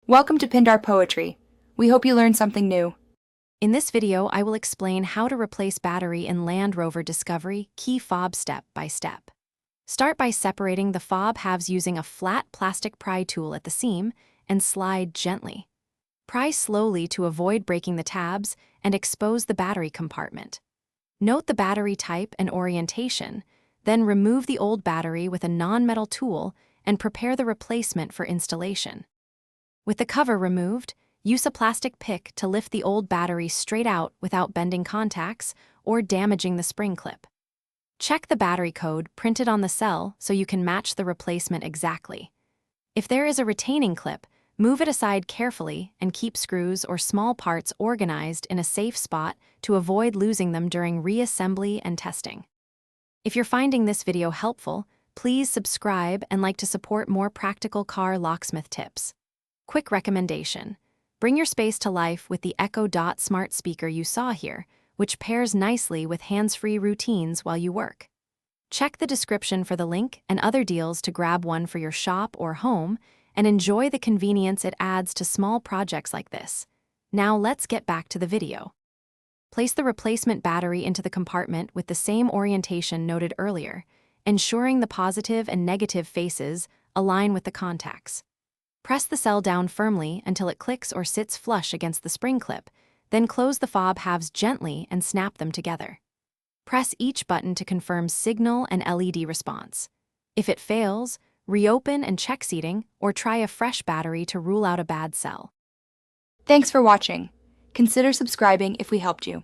Welcome to Pindar Poetry. We hope you learned something new. In this video, I will explain how to replace battery in Land Rover Discovery key fob step by step. Start by separating the fob halves using a flat plastic pry tool at the seam and slide gently. Pry slowly to avoid breaking the tabs and expose the battery compartment. Note the battery type and orientation, then remove the old battery with a non-metal tool and prepare the replacement for installation. With the cover removed, use a plastic pick to lift the old battery straight out without bending contacts or damaging the spring clip. Check the battery code printed on the cell so you can match the replacement exactly. If there is a retaining clip, move it aside carefully and keep screws or small parts organized in a safe spot to avoid losing them during reassembly and testing. If you're finding this video helpful, please subscribe and like to support more practical car locksmith tips. Quick recommendation: bring your space to life with the Echo Dot smart speaker you saw here, which pairs nicely with hands-free routines while you work. Check the description for the link and other deals to grab one for your shop or home and enjoy the convenience it adds to small projects like this. Now let's get back to the video. Place the replacement battery into the compartment with the same orientation noted earlier, ensuring the positive and negative faces align with the contacts. Press the cell down firmly until it clicks or sits flush against the spring clip, then close the fob halves gently and snap them together. Press each button to confirm signal and LED response. If it fails, reopen and check seating or try a fresh battery to rule out a bad cell. Thanks for watching. Consider subscribing if we helped you.